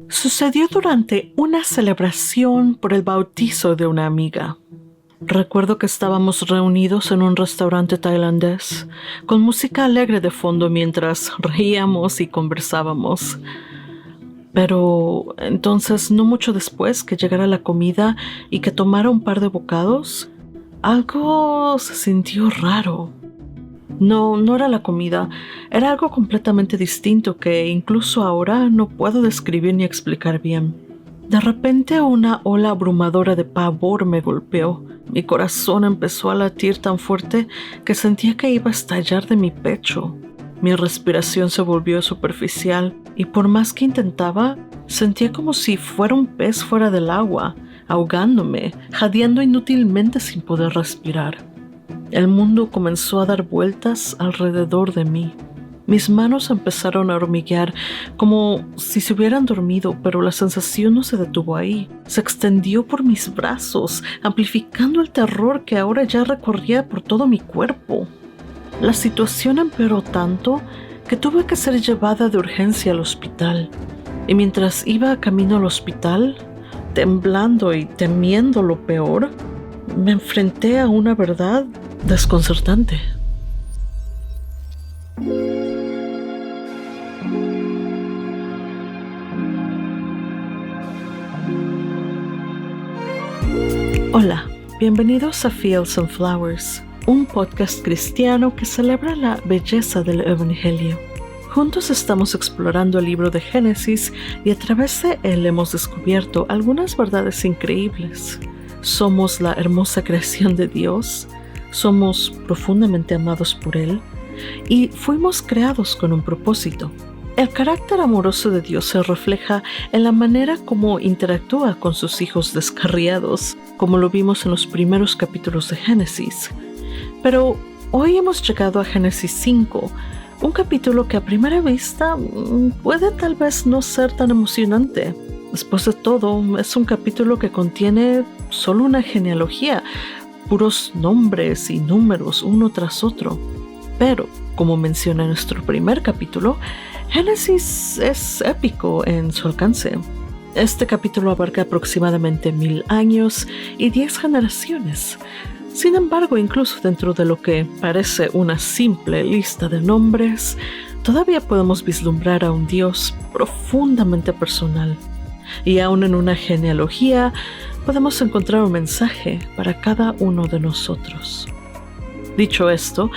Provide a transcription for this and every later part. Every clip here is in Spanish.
Sucedió durante una celebración por el bautizo de una amiga. Recuerdo que estábamos reunidos en un restaurante tailandés, con música alegre de fondo mientras reíamos y conversábamos. Pero entonces, no mucho después que llegara la comida y que tomara un par de bocados, algo se sintió raro. No era la comida, era algo completamente distinto que incluso ahora no puedo describir ni explicar bien. De repente una ola abrumadora de pavor me golpeó. Mi corazón empezó a latir tan fuerte que sentía que iba a estallar de mi pecho. Mi respiración se volvió superficial y por más que intentaba, sentía como si fuera un pez fuera del agua, ahogándome, jadeando inútilmente sin poder respirar. El mundo comenzó a dar vueltas alrededor de mí. Mis manos empezaron a hormiguear como si se hubieran dormido, pero la sensación no se detuvo ahí. Se extendió por mis brazos, amplificando el terror que ahora ya recorría por todo mi cuerpo. La situación empeoró tanto que tuve que ser llevada de urgencia al hospital. Y mientras iba camino al hospital, temblando y temiendo lo peor, me enfrenté a una verdad desconcertante. Hola, bienvenidos a Fields and Flowers, un podcast cristiano que celebra la belleza del Evangelio. Juntos estamos explorando el libro de Génesis y a través de él hemos descubierto algunas verdades increíbles. Somos la hermosa creación de Dios, somos profundamente amados por Él y fuimos creados con un propósito. El carácter amoroso de Dios se refleja en la manera como interactúa con sus hijos descarriados, como lo vimos en los primeros capítulos de Génesis. Pero hoy hemos llegado a Génesis 5, un capítulo que a primera vista puede tal vez no ser tan emocionante. Después de todo, es un capítulo que contiene solo una genealogía, puros nombres y números uno tras otro. Pero, como menciona nuestro primer capítulo, Génesis es épico en su alcance. Este capítulo abarca aproximadamente 1000 años y 10 generaciones. Sin embargo, incluso dentro de lo que parece una simple lista de nombres, todavía podemos vislumbrar a un Dios profundamente personal. Y aún en una genealogía, podemos encontrar un mensaje para cada uno de nosotros. Dicho esto,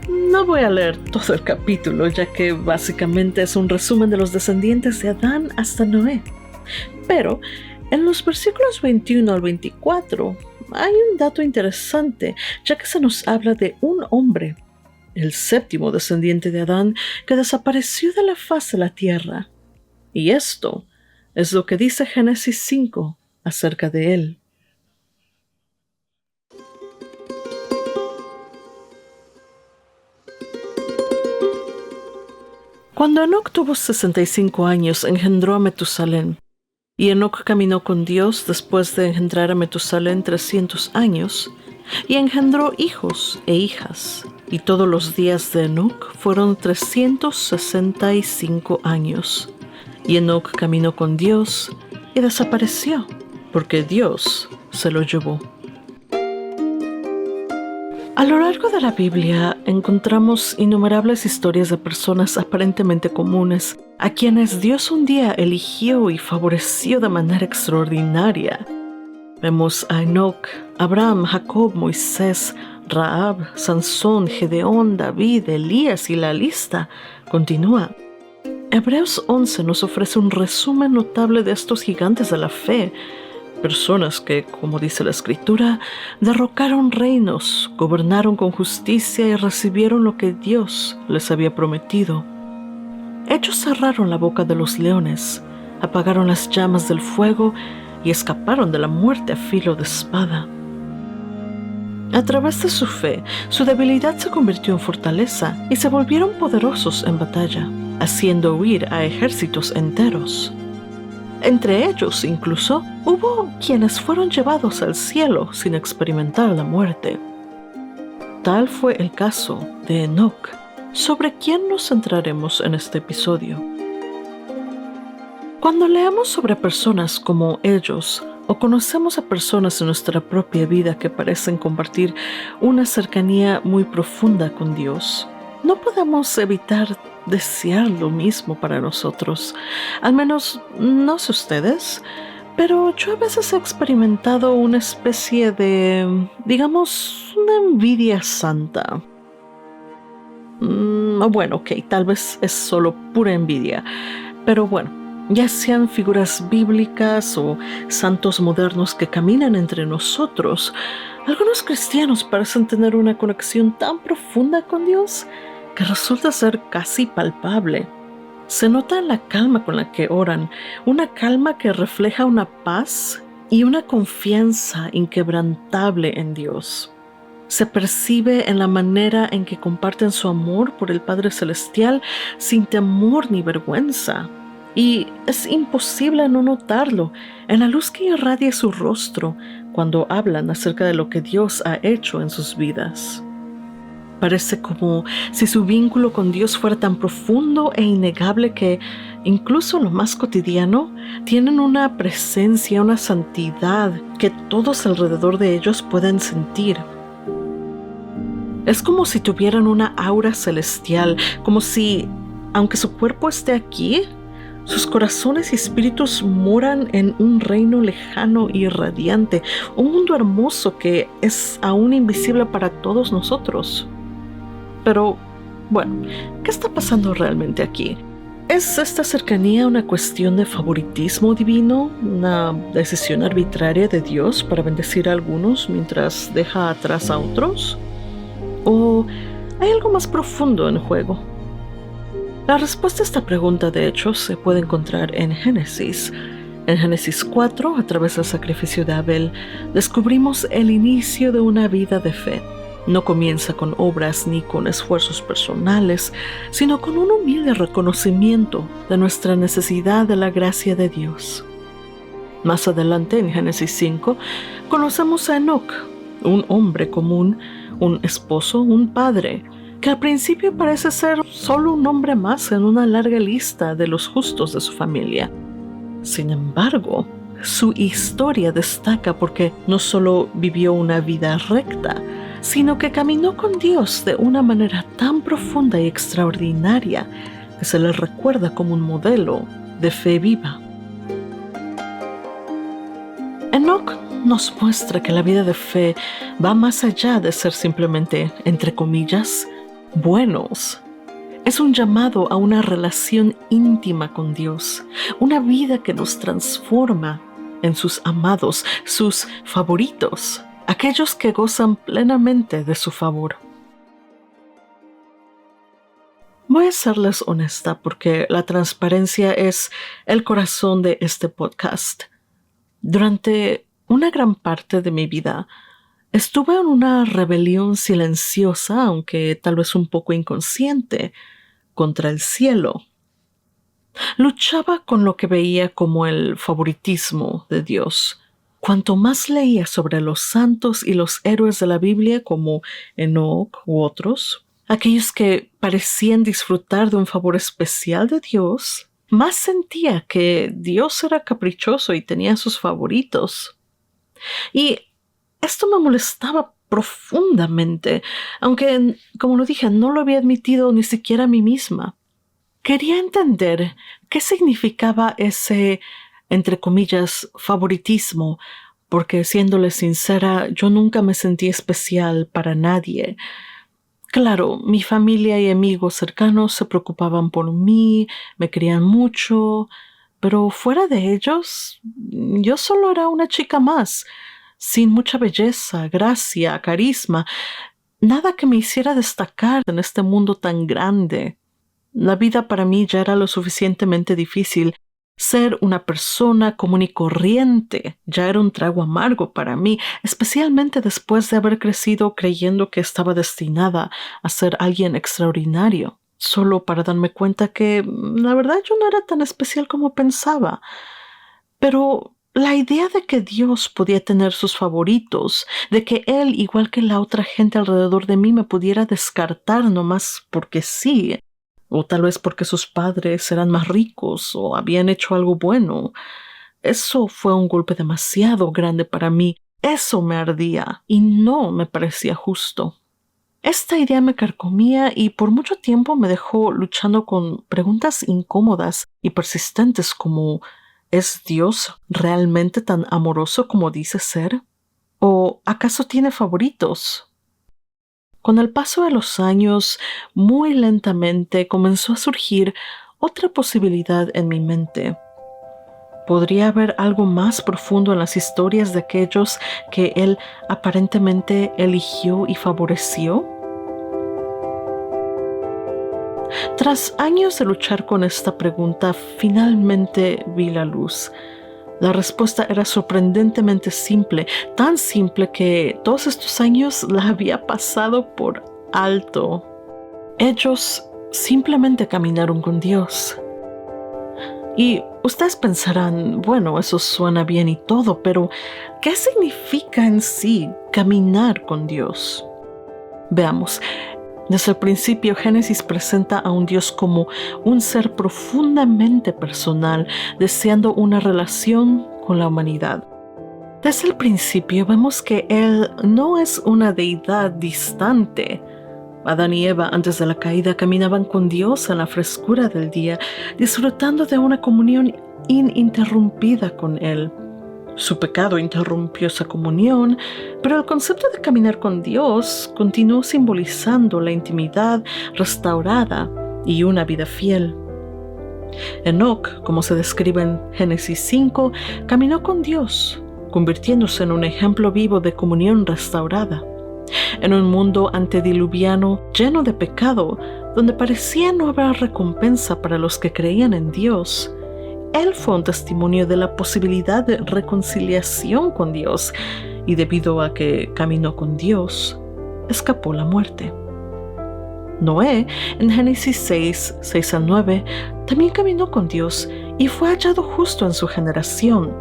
no voy a leer todo el capítulo, ya que básicamente es un resumen de los descendientes de Adán hasta Noé. Pero en los versículos 21 al 24 hay un dato interesante, ya que se nos habla de un hombre, el séptimo descendiente de Adán, que desapareció de la faz de la tierra. Y esto es lo que dice Génesis 5 acerca de él. Cuando Enoc tuvo 65 años, engendró a Metusalén. Y Enoc caminó con Dios después de engendrar a Metusalén 300 años, y engendró hijos e hijas. Y todos los días de Enoc fueron 365 años. Y Enoc caminó con Dios y desapareció, porque Dios se lo llevó. A lo largo de la Biblia encontramos innumerables historias de personas aparentemente comunes a quienes Dios un día eligió y favoreció de manera extraordinaria. Vemos a Enoc, Abraham, Jacob, Moisés, Rahab, Sansón, Gedeón, David, Elías y la lista continúa. Hebreos 11 nos ofrece un resumen notable de estos gigantes de la fe, personas que, como dice la Escritura, derrocaron reinos, gobernaron con justicia y recibieron lo que Dios les había prometido. Ellos cerraron la boca de los leones, apagaron las llamas del fuego y escaparon de la muerte a filo de espada. A través de su fe, su debilidad se convirtió en fortaleza y se volvieron poderosos en batalla, haciendo huir a ejércitos enteros. Entre ellos, incluso, hubo quienes fueron llevados al cielo sin experimentar la muerte. Tal fue el caso de Enoc, sobre quien nos centraremos en este episodio. Cuando leemos sobre personas como ellos, o conocemos a personas en nuestra propia vida que parecen compartir una cercanía muy profunda con Dios, no podemos evitar desear lo mismo para nosotros. Al menos, no sé ustedes, pero yo a veces he experimentado una especie de, digamos, una envidia santa. Bueno, ok, tal vez es solo pura envidia, pero bueno, ya sean figuras bíblicas o santos modernos que caminan entre nosotros, algunos cristianos parecen tener una conexión tan profunda con Dios que resulta ser casi palpable. Se nota en la calma con la que oran, una calma que refleja una paz y una confianza inquebrantable en Dios. Se percibe en la manera en que comparten su amor por el Padre Celestial sin temor ni vergüenza. Y es imposible no notarlo en la luz que irradia su rostro cuando hablan acerca de lo que Dios ha hecho en sus vidas. Parece como si su vínculo con Dios fuera tan profundo e innegable que, incluso en lo más cotidiano, tienen una presencia, una santidad que todos alrededor de ellos pueden sentir. Es como si tuvieran una aura celestial, como si, aunque su cuerpo esté aquí, sus corazones y espíritus moran en un reino lejano y radiante, un mundo hermoso que es aún invisible para todos nosotros. Pero, bueno, ¿qué está pasando realmente aquí? ¿Es esta cercanía una cuestión de favoritismo divino, una decisión arbitraria de Dios para bendecir a algunos mientras deja atrás a otros? ¿O hay algo más profundo en juego? La respuesta a esta pregunta, de hecho, se puede encontrar en Génesis. En Génesis 4, a través del sacrificio de Abel, descubrimos el inicio de una vida de fe. No comienza con obras ni con esfuerzos personales, sino con un humilde reconocimiento de nuestra necesidad de la gracia de Dios. Más adelante, en Génesis 5, conocemos a Enoc, un hombre común, un esposo, un padre, que al principio parece ser solo un hombre más en una larga lista de los justos de su familia. Sin embargo, su historia destaca porque no solo vivió una vida recta, sino que caminó con Dios de una manera tan profunda y extraordinaria que se le recuerda como un modelo de fe viva. Enoc nos muestra que la vida de fe va más allá de ser simplemente, entre comillas, buenos. Es un llamado a una relación íntima con Dios, una vida que nos transforma en sus amados, sus favoritos, aquellos que gozan plenamente de su favor. Voy a serles honesta porque la transparencia es el corazón de este podcast. Durante una gran parte de mi vida, estuve en una rebelión silenciosa, aunque tal vez un poco inconsciente, contra el cielo. Luchaba con lo que veía como el favoritismo de Dios. Cuanto más leía sobre los santos y los héroes de la Biblia, como Enoc u otros, aquellos que parecían disfrutar de un favor especial de Dios, más sentía que Dios era caprichoso y tenía sus favoritos. Y esto me molestaba profundamente, aunque, como lo dije, no lo había admitido ni siquiera a mí misma. Quería entender qué significaba ese, entre comillas, favoritismo, porque siéndole sincera, yo nunca me sentí especial para nadie. Claro, mi familia y amigos cercanos se preocupaban por mí, me querían mucho, pero fuera de ellos, yo solo era una chica más, sin mucha belleza, gracia, carisma, nada que me hiciera destacar en este mundo tan grande. La vida para mí ya era lo suficientemente difícil. Ser una persona común y corriente ya era un trago amargo para mí, especialmente después de haber crecido creyendo que estaba destinada a ser alguien extraordinario, solo para darme cuenta que la verdad yo no era tan especial como pensaba. Pero la idea de que Dios podía tener sus favoritos, de que Él, igual que la otra gente alrededor de mí, me pudiera descartar nomás porque sí, o tal vez porque sus padres eran más ricos o habían hecho algo bueno. Eso fue un golpe demasiado grande para mí. Eso me ardía y no me parecía justo. Esta idea me carcomía y por mucho tiempo me dejó luchando con preguntas incómodas y persistentes como ¿es Dios realmente tan amoroso como dice ser? ¿O acaso tiene favoritos? Con el paso de los años, muy lentamente comenzó a surgir otra posibilidad en mi mente. ¿Podría haber algo más profundo en las historias de aquellos que él aparentemente eligió y favoreció? Tras años de luchar con esta pregunta, finalmente vi la luz. La respuesta era sorprendentemente simple, tan simple que todos estos años la había pasado por alto. Ellos simplemente caminaron con Dios. Y ustedes pensarán, bueno, eso suena bien y todo, pero ¿qué significa en sí caminar con Dios? Veamos. Desde el principio, Génesis presenta a un Dios como un ser profundamente personal, deseando una relación con la humanidad. Desde el principio vemos que Él no es una deidad distante. Adán y Eva, antes de la caída, caminaban con Dios en la frescura del día, disfrutando de una comunión ininterrumpida con Él. Su pecado interrumpió esa comunión, pero el concepto de caminar con Dios continuó simbolizando la intimidad restaurada y una vida fiel. Enoc, como se describe en Génesis 5, caminó con Dios, convirtiéndose en un ejemplo vivo de comunión restaurada. En un mundo antediluviano lleno de pecado, donde parecía no haber recompensa para los que creían en Dios, él fue un testimonio de la posibilidad de reconciliación con Dios, y debido a que caminó con Dios, escapó la muerte. Noé, en Génesis 6 al 9, también caminó con Dios y fue hallado justo en su generación.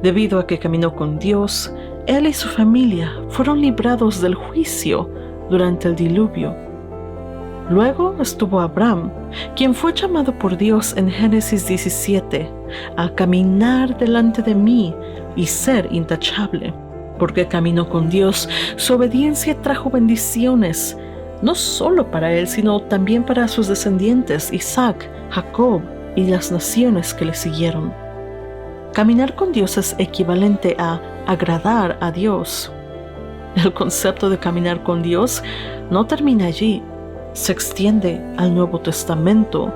Debido a que caminó con Dios, él y su familia fueron librados del juicio durante el diluvio. Luego estuvo Abraham, quien fue llamado por Dios en Génesis 17 a caminar delante de mí y ser intachable. Porque caminó con Dios, su obediencia trajo bendiciones, no solo para él, sino también para sus descendientes, Isaac, Jacob y las naciones que le siguieron. Caminar con Dios es equivalente a agradar a Dios. El concepto de caminar con Dios no termina allí. Se extiende al Nuevo Testamento.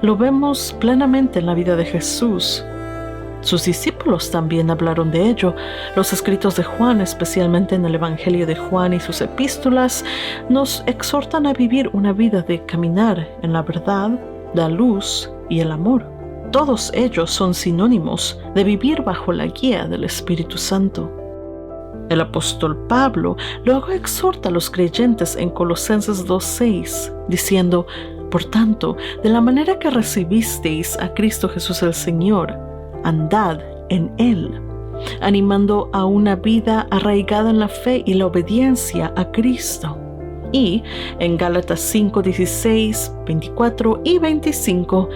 Lo vemos plenamente en la vida de Jesús. Sus discípulos también hablaron de ello. Los escritos de Juan, especialmente en el Evangelio de Juan y sus epístolas, nos exhortan a vivir una vida de caminar en la verdad, la luz y el amor. Todos ellos son sinónimos de vivir bajo la guía del Espíritu Santo. El apóstol Pablo luego exhorta a los creyentes en Colosenses 2:6, diciendo: Por tanto, de la manera que recibisteis a Cristo Jesús el Señor, andad en Él, animando a una vida arraigada en la fe y la obediencia a Cristo. Y en Gálatas 5:16, 24 y 25,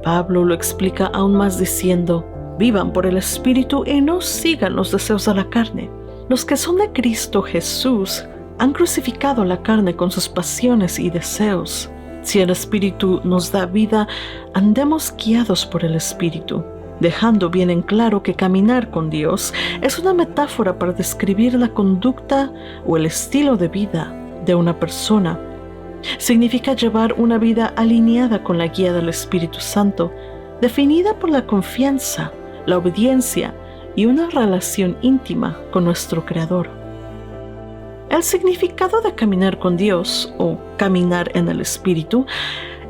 Pablo lo explica aún más diciendo: Vivan por el Espíritu y no sigan los deseos de la carne. Los que son de Cristo Jesús han crucificado la carne con sus pasiones y deseos. Si el Espíritu nos da vida, andemos guiados por el Espíritu, dejando bien en claro que caminar con Dios es una metáfora para describir la conducta o el estilo de vida de una persona. Significa llevar una vida alineada con la guía del Espíritu Santo, definida por la confianza, la obediencia y una relación íntima con nuestro Creador. El significado de caminar con Dios o caminar en el Espíritu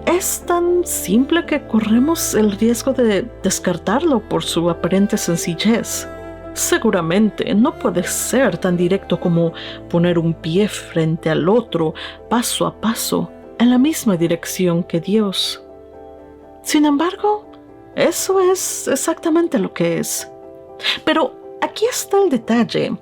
es tan simple que corremos el riesgo de descartarlo por su aparente sencillez. Seguramente no puede ser tan directo como poner un pie frente al otro, paso a paso, en la misma dirección que Dios. Sin embargo, eso es exactamente lo que es. Pero aquí está el detalle,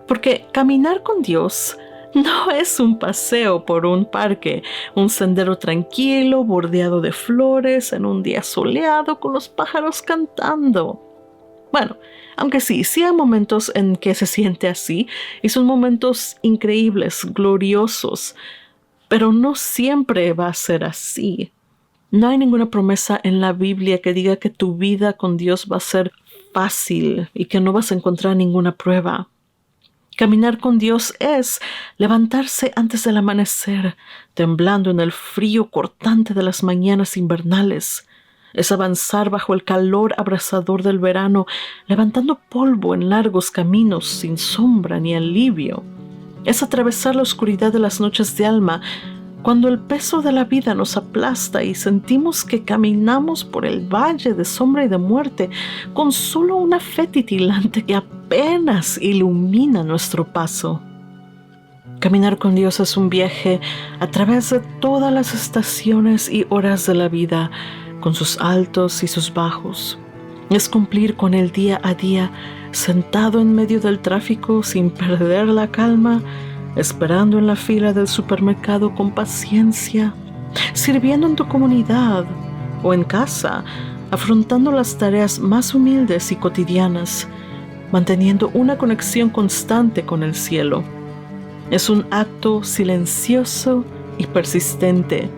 porque caminar con Dios No es un paseo por un parque, un sendero tranquilo, bordeado de flores, en un día soleado con los pájaros cantando. Bueno, aunque sí hay momentos en que se siente así, y son momentos increíbles, gloriosos, pero no siempre va a ser así. No hay ninguna promesa en la Biblia que diga que tu vida con Dios va a ser fácil y que no vas a encontrar ninguna prueba. Caminar con Dios es levantarse antes del amanecer, temblando en el frío cortante de las mañanas invernales. Es avanzar bajo el calor abrasador del verano, levantando polvo en largos caminos sin sombra ni alivio. Es atravesar la oscuridad de las noches de alma, cuando el peso de la vida nos aplasta y sentimos que caminamos por el valle de sombra y de muerte con solo una fe titilante que apenas ilumina nuestro paso. Caminar con Dios es un viaje a través de todas las estaciones y horas de la vida, con sus altos y sus bajos. Es cumplir con el día a día, sentado en medio del tráfico sin perder la calma, esperando en la fila del supermercado con paciencia, sirviendo en tu comunidad o en casa, afrontando las tareas más humildes y cotidianas, manteniendo una conexión constante con el cielo. Es un acto silencioso y persistente,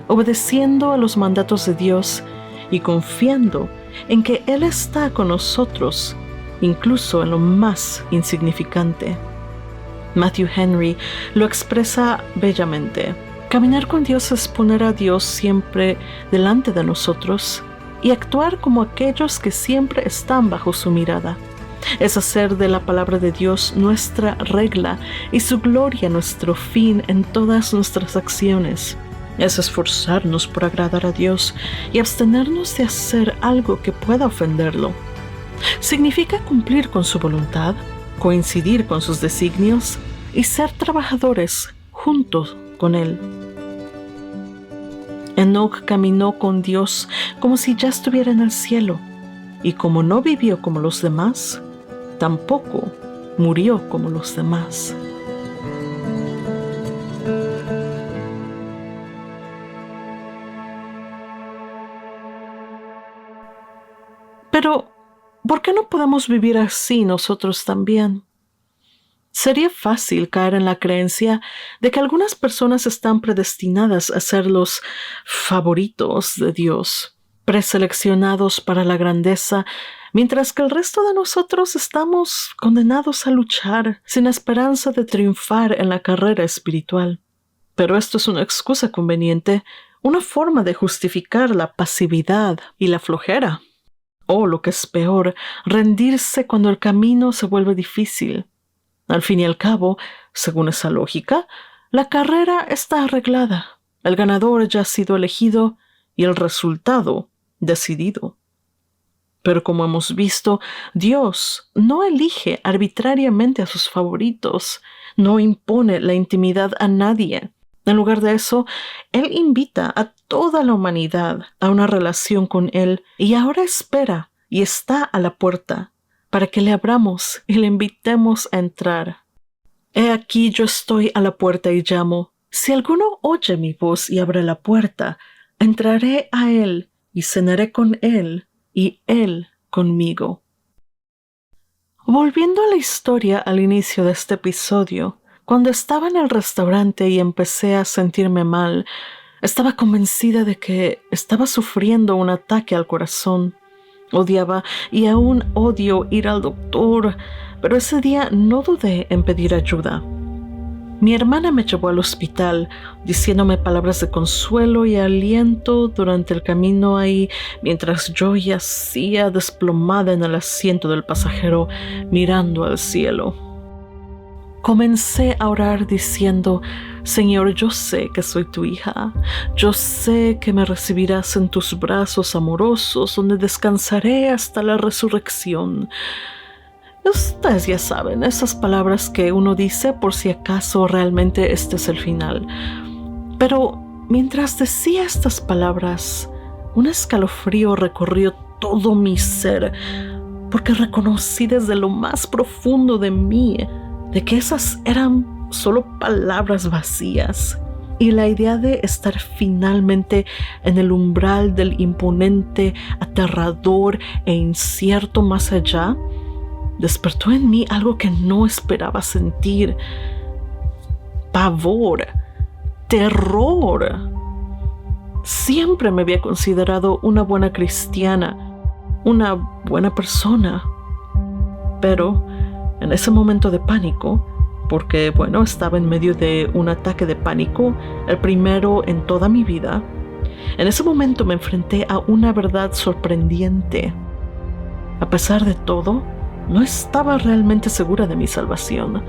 obedeciendo a los mandatos de Dios y confiando en que Él está con nosotros, incluso en lo más insignificante. Matthew Henry lo expresa bellamente. Caminar con Dios es poner a Dios siempre delante de nosotros y actuar como aquellos que siempre están bajo su mirada. Es hacer de la palabra de Dios nuestra regla y su gloria nuestro fin en todas nuestras acciones. Es esforzarnos por agradar a Dios y abstenernos de hacer algo que pueda ofenderlo. Significa cumplir con su voluntad, coincidir con sus designios y ser trabajadores juntos con Él. Enoc caminó con Dios como si ya estuviera en el cielo, y como no vivió como los demás, tampoco murió como los demás. Pero, ¿por qué no podemos vivir así nosotros también? Sería fácil caer en la creencia de que algunas personas están predestinadas a ser los favoritos de Dios, preseleccionados para la grandeza, mientras que el resto de nosotros estamos condenados a luchar sin esperanza de triunfar en la carrera espiritual. Pero esto es una excusa conveniente, una forma de justificar la pasividad y la flojera. O, lo que es peor, rendirse cuando el camino se vuelve difícil. Al fin y al cabo, según esa lógica, la carrera está arreglada, el ganador ya ha sido elegido y el resultado decidido. Pero como hemos visto, Dios no elige arbitrariamente a sus favoritos, no impone la intimidad a nadie. En lugar de eso, Él invita a toda la humanidad a una relación con Él y ahora espera y está a la puerta para que le abramos y le invitemos a entrar. He aquí yo estoy a la puerta y llamo. Si alguno oye mi voz y abre la puerta, entraré a Él y cenaré con Él y Él conmigo. Volviendo a la historia al inicio de este episodio, cuando estaba en el restaurante y empecé a sentirme mal, estaba convencida de que estaba sufriendo un ataque al corazón. Odiaba y aún odio ir al doctor, pero ese día no dudé en pedir ayuda. Mi hermana me llevó al hospital, diciéndome palabras de consuelo y aliento durante el camino ahí, mientras yo yacía desplomada en el asiento del pasajero, mirando al cielo. Comencé a orar diciendo: Señor, yo sé que soy tu hija. Yo sé que me recibirás en tus brazos amorosos, donde descansaré hasta la resurrección. Ustedes ya saben, esas palabras que uno dice por si acaso realmente este es el final. Pero mientras decía estas palabras, un escalofrío recorrió todo mi ser, porque reconocí desde lo más profundo de mí de que esas eran solo palabras vacías. Y la idea de estar finalmente en el umbral del imponente, aterrador e incierto más allá, despertó en mí algo que no esperaba sentir: pavor, terror. Siempre me había considerado una buena cristiana, una buena persona. Pero en ese momento de pánico, porque estaba en medio de un ataque de pánico, el primero en toda mi vida, en ese momento me enfrenté a una verdad sorprendente. A pesar de todo, no estaba realmente segura de mi salvación.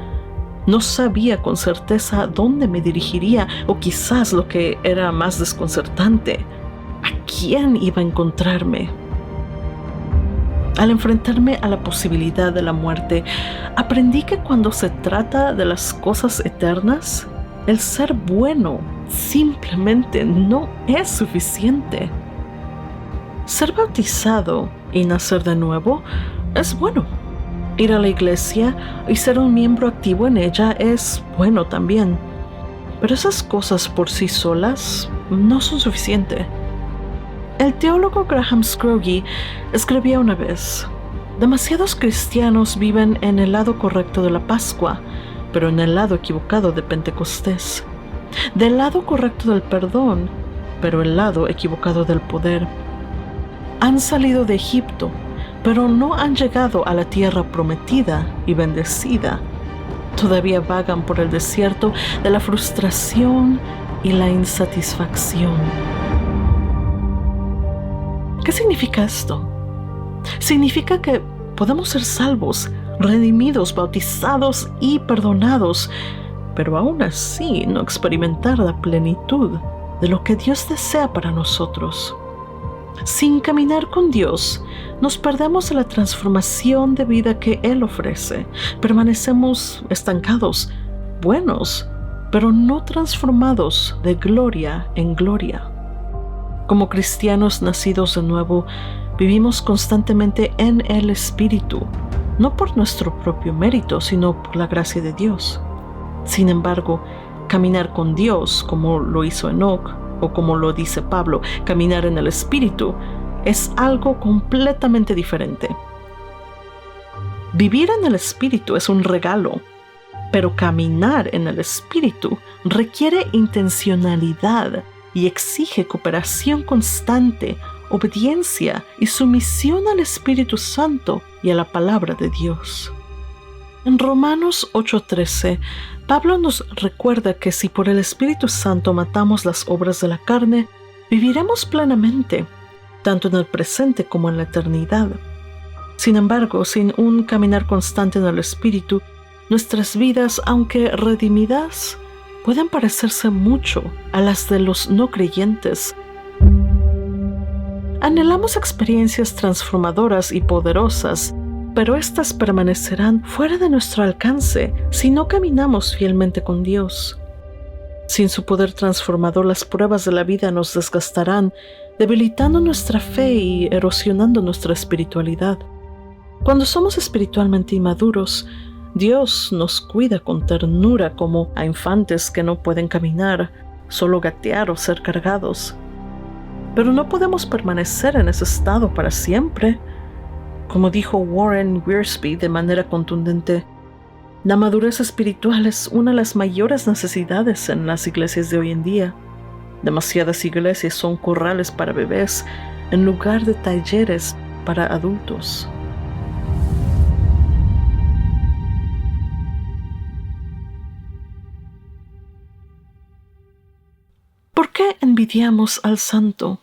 No sabía con certeza dónde me dirigiría, o quizás lo que era más desconcertante, ¿a quién iba a encontrarme? Al enfrentarme a la posibilidad de la muerte, aprendí que cuando se trata de las cosas eternas, el ser bueno simplemente no es suficiente. Ser bautizado y nacer de nuevo es bueno. Ir a la iglesia y ser un miembro activo en ella es bueno también. Pero esas cosas por sí solas no son suficientes. El teólogo Graham Scroggie escribía una vez: demasiados cristianos viven en el lado correcto de la Pascua, pero en el lado equivocado de Pentecostés. Del lado correcto del perdón, pero el lado equivocado del poder. Han salido de Egipto, pero no han llegado a la tierra prometida y bendecida. Todavía vagan por el desierto de la frustración y la insatisfacción. ¿Qué significa esto? Significa que podemos ser salvos, redimidos, bautizados y perdonados, pero aún así no experimentar la plenitud de lo que Dios desea para nosotros. Sin caminar con Dios, nos perdemos de la transformación de vida que Él ofrece. Permanecemos estancados, buenos, pero no transformados de gloria en gloria. Como cristianos nacidos de nuevo, vivimos constantemente en el Espíritu, no por nuestro propio mérito, sino por la gracia de Dios. Sin embargo, caminar con Dios, como lo hizo Enoc, o como lo dice Pablo, caminar en el Espíritu, es algo completamente diferente. Vivir en el Espíritu es un regalo, pero caminar en el Espíritu requiere intencionalidad y exige cooperación constante, obediencia y sumisión al Espíritu Santo y a la palabra de Dios. En Romanos 8:13, Pablo nos recuerda que si por el Espíritu Santo matamos las obras de la carne, viviremos plenamente, tanto en el presente como en la eternidad. Sin embargo, sin un caminar constante en el Espíritu, nuestras vidas, aunque redimidas, pueden parecerse mucho a las de los no creyentes. Anhelamos experiencias transformadoras y poderosas, pero éstas permanecerán fuera de nuestro alcance si no caminamos fielmente con Dios. Sin su poder transformador, las pruebas de la vida nos desgastarán, debilitando nuestra fe y erosionando nuestra espiritualidad. Cuando somos espiritualmente inmaduros, Dios nos cuida con ternura como a infantes que no pueden caminar, solo gatear o ser cargados. Pero no podemos permanecer en ese estado para siempre. Como dijo Warren Wiersbe de manera contundente, la madurez espiritual es una de las mayores necesidades en las iglesias de hoy en día. Demasiadas iglesias son corrales para bebés en lugar de talleres para adultos. ¿Por qué envidiamos al santo?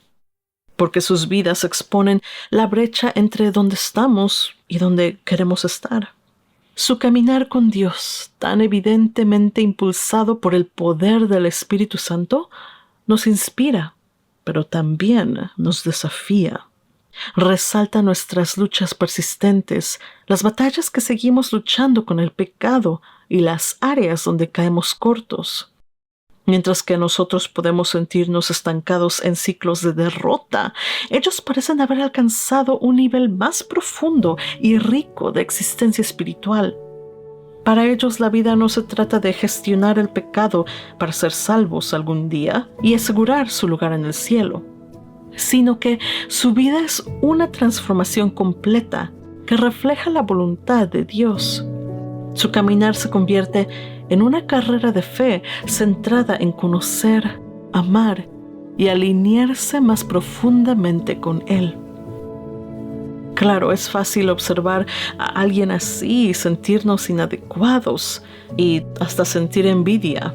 Porque sus vidas exponen la brecha entre donde estamos y donde queremos estar. Su caminar con Dios, tan evidentemente impulsado por el poder del Espíritu Santo, nos inspira, pero también nos desafía. Resalta nuestras luchas persistentes, las batallas que seguimos luchando con el pecado y las áreas donde caemos cortos. Mientras que nosotros podemos sentirnos estancados en ciclos de derrota, ellos parecen haber alcanzado un nivel más profundo y rico de existencia espiritual. Para ellos la vida no se trata de gestionar el pecado para ser salvos algún día y asegurar su lugar en el cielo, sino que su vida es una transformación completa que refleja la voluntad de Dios. Su caminar se convierte en una carrera de fe centrada en conocer, amar y alinearse más profundamente con Él. Claro, es fácil observar a alguien así y sentirnos inadecuados y hasta sentir envidia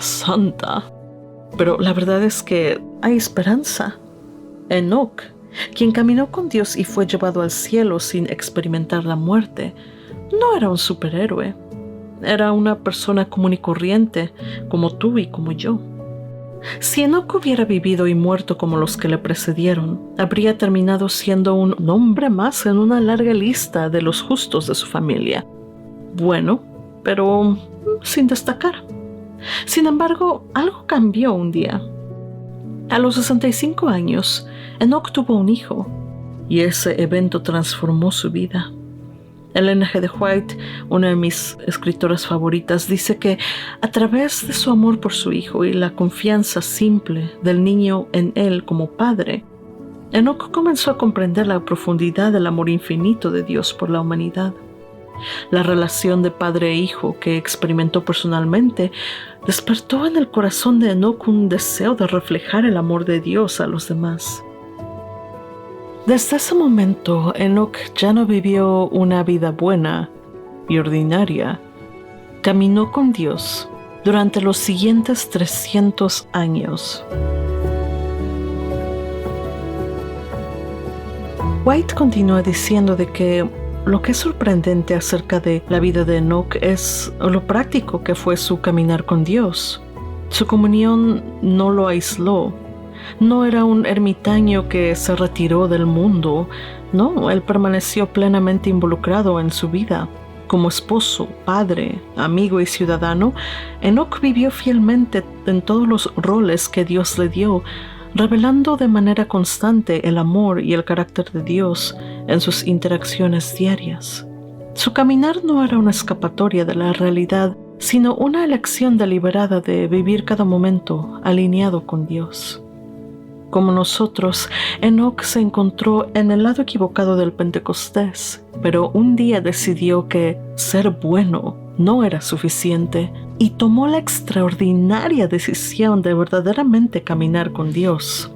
santa. Pero la verdad es que hay esperanza. Enoc, quien caminó con Dios y fue llevado al cielo sin experimentar la muerte, no era un superhéroe. Era una persona común y corriente, como tú y como yo. Si Enoc hubiera vivido y muerto como los que le precedieron, habría terminado siendo un nombre más en una larga lista de los justos de su familia. Bueno, pero sin destacar. Sin embargo, algo cambió un día. A los 65 años, Enoc tuvo un hijo, y ese evento transformó su vida. Ellen G. White, una de mis escritoras favoritas, dice que a través de su amor por su hijo y la confianza simple del niño en él como padre, Enoc comenzó a comprender la profundidad del amor infinito de Dios por la humanidad. La relación de padre e hijo que experimentó personalmente despertó en el corazón de Enoc un deseo de reflejar el amor de Dios a los demás. Desde ese momento, Enoc ya no vivió una vida buena y ordinaria. Caminó con Dios durante los siguientes 300 años. White continúa diciendo de que lo que es sorprendente acerca de la vida de Enoc es lo práctico que fue su caminar con Dios. Su comunión no lo aisló. No era un ermitaño que se retiró del mundo. No, él permaneció plenamente involucrado en su vida. Como esposo, padre, amigo y ciudadano, Enoc vivió fielmente en todos los roles que Dios le dio, revelando de manera constante el amor y el carácter de Dios en sus interacciones diarias. Su caminar no era una escapatoria de la realidad, sino una elección deliberada de vivir cada momento alineado con Dios. Como nosotros, Enoc se encontró en el lado equivocado del Pentecostés, pero un día decidió que ser bueno no era suficiente y tomó la extraordinaria decisión de verdaderamente caminar con Dios.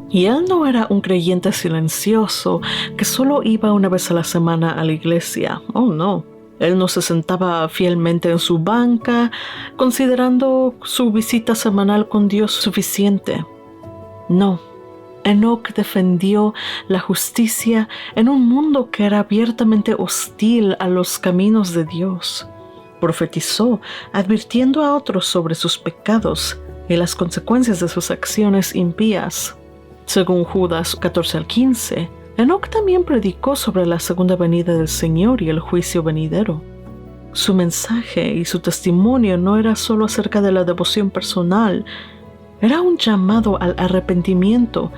Y él no era un creyente silencioso que solo iba una vez a la semana a la iglesia. Oh, no. Él no se sentaba fielmente en su banca, considerando su visita semanal con Dios suficiente. No, Enoc defendió la justicia en un mundo que era abiertamente hostil a los caminos de Dios. Profetizó, advirtiendo a otros sobre sus pecados y las consecuencias de sus acciones impías. Según Judas 14-15, Enoc también predicó sobre la segunda venida del Señor y el juicio venidero. Su mensaje y su testimonio no era solo acerca de la devoción personal, era un llamado al arrepentimiento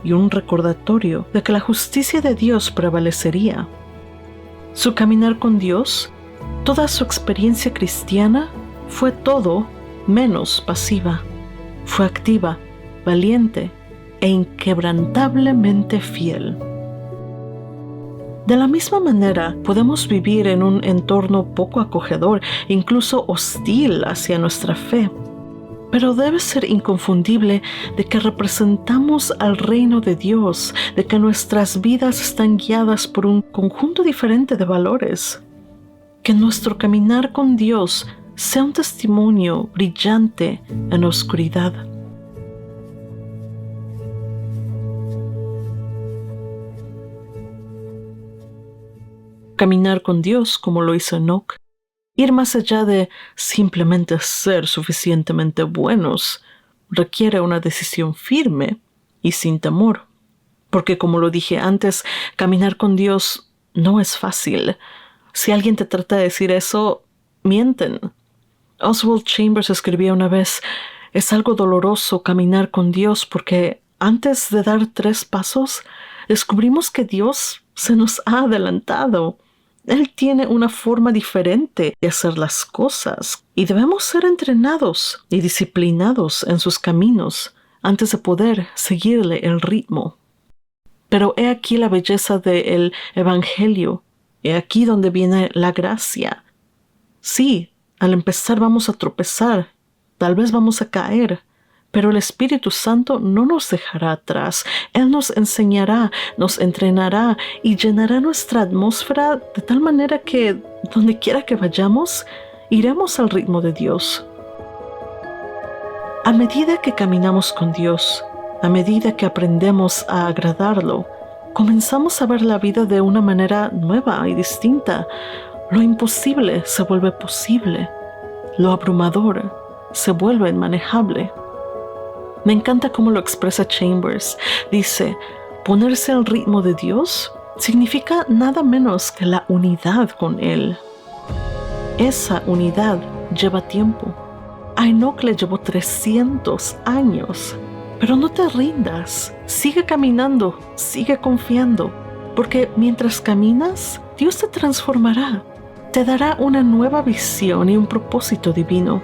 y un recordatorio de que la justicia de Dios prevalecería. Su caminar con Dios, toda su experiencia cristiana, fue todo menos pasiva. Fue activa, valiente e inquebrantablemente fiel. De la misma manera, podemos vivir en un entorno poco acogedor, incluso hostil hacia nuestra fe. Pero debe ser inconfundible de que representamos al reino de Dios, de que nuestras vidas están guiadas por un conjunto diferente de valores. Que nuestro caminar con Dios sea un testimonio brillante en la oscuridad. Caminar con Dios como lo hizo Enoc. Ir más allá de simplemente ser suficientemente buenos requiere una decisión firme y sin temor. Porque como lo dije antes, caminar con Dios no es fácil. Si alguien te trata de decir eso, mienten. Oswald Chambers escribía una vez, es algo doloroso caminar con Dios porque antes de dar 3 pasos, descubrimos que Dios se nos ha adelantado. Él tiene una forma diferente de hacer las cosas y debemos ser entrenados y disciplinados en sus caminos antes de poder seguirle el ritmo. Pero he aquí la belleza del Evangelio. He aquí donde viene la gracia. Sí, al empezar vamos a tropezar, tal vez vamos a caer, pero el Espíritu Santo no nos dejará atrás. Él nos enseñará, nos entrenará y llenará nuestra atmósfera de tal manera que donde quiera que vayamos, iremos al ritmo de Dios. A medida que caminamos con Dios, a medida que aprendemos a agradarlo, comenzamos a ver la vida de una manera nueva y distinta. Lo imposible se vuelve posible. Lo abrumador se vuelve manejable. Me encanta cómo lo expresa Chambers. Dice, ponerse al ritmo de Dios significa nada menos que la unidad con Él. Esa unidad lleva tiempo. A Enoc le llevó 300 años. Pero no te rindas. Sigue caminando, sigue confiando. Porque mientras caminas, Dios te transformará. Te dará una nueva visión y un propósito divino.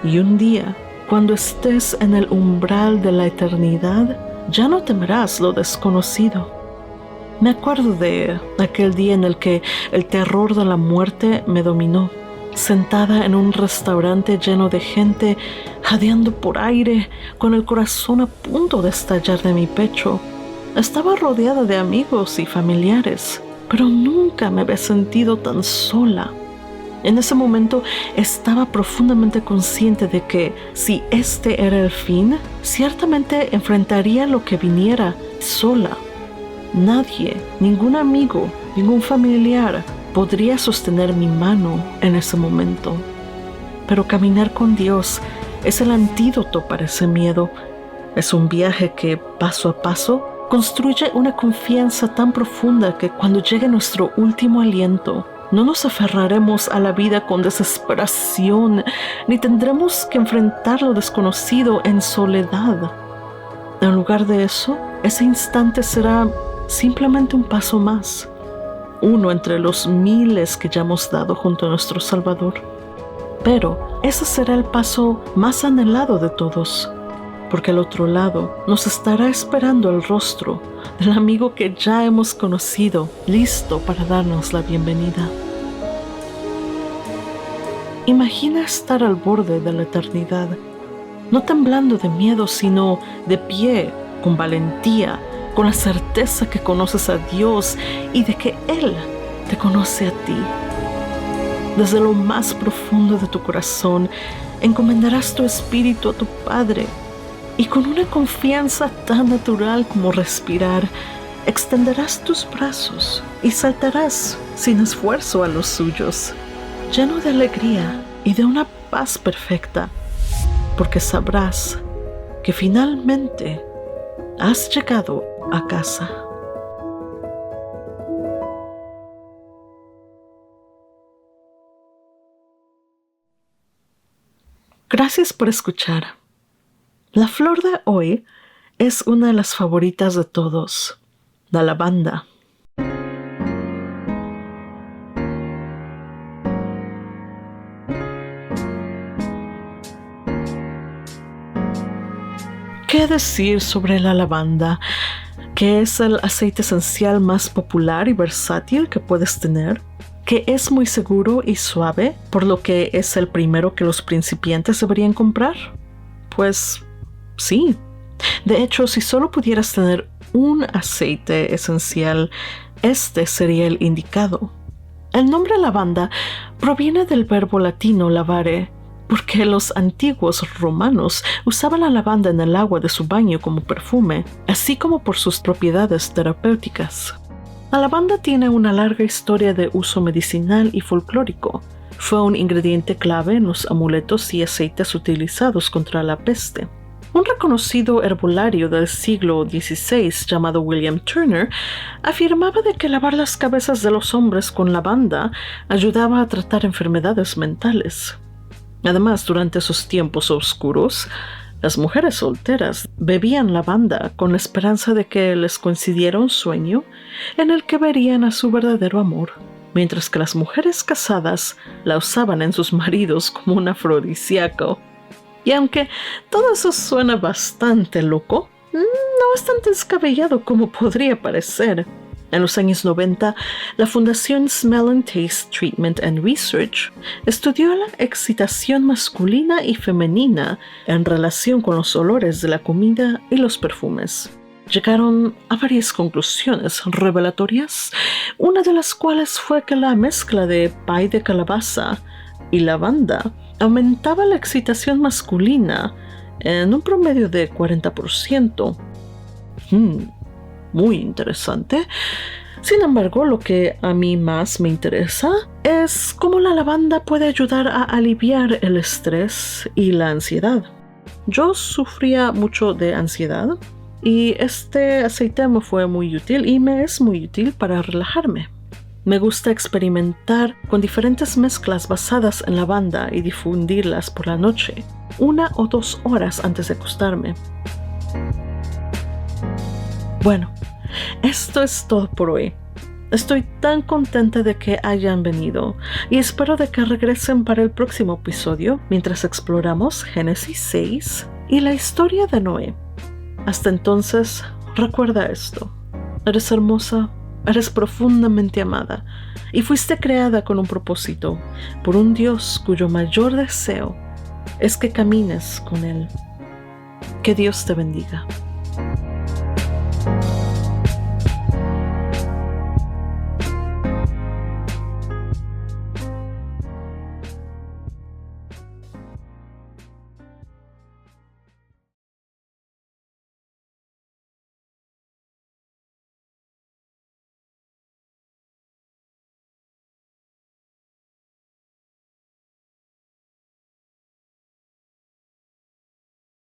Y un día, cuando estés en el umbral de la eternidad, ya no temerás lo desconocido. Me acuerdo de aquel día en el que el terror de la muerte me dominó, sentada en un restaurante lleno de gente, jadeando por aire, con el corazón a punto de estallar de mi pecho. Estaba rodeada de amigos y familiares, pero nunca me había sentido tan sola. En ese momento estaba profundamente consciente de que si este era el fin, ciertamente enfrentaría lo que viniera sola. Nadie, ningún amigo, ningún familiar podría sostener mi mano en ese momento. Pero caminar con Dios es el antídoto para ese miedo. Es un viaje que, paso a paso, construye una confianza tan profunda que cuando llegue nuestro último aliento, no nos aferraremos a la vida con desesperación, ni tendremos que enfrentar lo desconocido en soledad. En lugar de eso, ese instante será simplemente un paso más, uno entre los miles que ya hemos dado junto a nuestro Salvador. Pero ese será el paso más anhelado de todos, porque al otro lado nos estará esperando el rostro del amigo que ya hemos conocido, listo para darnos la bienvenida. Imagina estar al borde de la eternidad, no temblando de miedo, sino de pie, con valentía, con la certeza que conoces a Dios y de que Él te conoce a ti. Desde lo más profundo de tu corazón, encomendarás tu espíritu a tu Padre y con una confianza tan natural como respirar, extenderás tus brazos y saltarás sin esfuerzo a los suyos, lleno de alegría y de una paz perfecta, porque sabrás que finalmente has llegado a casa. Gracias por escuchar. La flor de hoy es una de las favoritas de todos, la lavanda. ¿Qué decir sobre la lavanda? Que es el aceite esencial más popular y versátil que puedes tener, que es muy seguro y suave, por lo que es el primero que los principiantes deberían comprar. Pues sí. De hecho, si solo pudieras tener un aceite esencial, este sería el indicado. El nombre lavanda proviene del verbo latino lavare, porque los antiguos romanos usaban la lavanda en el agua de su baño como perfume, así como por sus propiedades terapéuticas. La lavanda tiene una larga historia de uso medicinal y folclórico. Fue un ingrediente clave en los amuletos y aceites utilizados contra la peste. Un reconocido herbolario del siglo XVI llamado William Turner afirmaba de que lavar las cabezas de los hombres con lavanda ayudaba a tratar enfermedades mentales. Además, durante esos tiempos oscuros, las mujeres solteras bebían lavanda con la esperanza de que les coincidiera un sueño en el que verían a su verdadero amor. mientras que las mujeres casadas la usaban en sus maridos como un afrodisíaco. Y aunque todo eso suena bastante loco, no es tan descabellado como podría parecer. En los años 90, la Fundación Smell and Taste Treatment and Research estudió la excitación masculina y femenina en relación con los olores de la comida y los perfumes. Llegaron a varias conclusiones revelatorias, una de las cuales fue que la mezcla de pay de calabaza y lavanda aumentaba la excitación masculina en un promedio de 40%. Muy interesante. Sin embargo, lo que a mí más me interesa es cómo la lavanda puede ayudar a aliviar el estrés y la ansiedad. Yo sufría mucho de ansiedad y este aceite me fue muy útil y me es muy útil para relajarme. Me gusta experimentar con diferentes mezclas basadas en lavanda y difundirlas por la noche, 1 o 2 horas antes de acostarme. Bueno, esto es todo por hoy. Estoy tan contenta de que hayan venido y espero de que regresen para el próximo episodio mientras exploramos Génesis 6 y la historia de Noé. Hasta entonces, recuerda esto. Eres hermosa, eres profundamente amada y fuiste creada con un propósito por un Dios cuyo mayor deseo es que camines con Él. Que Dios te bendiga.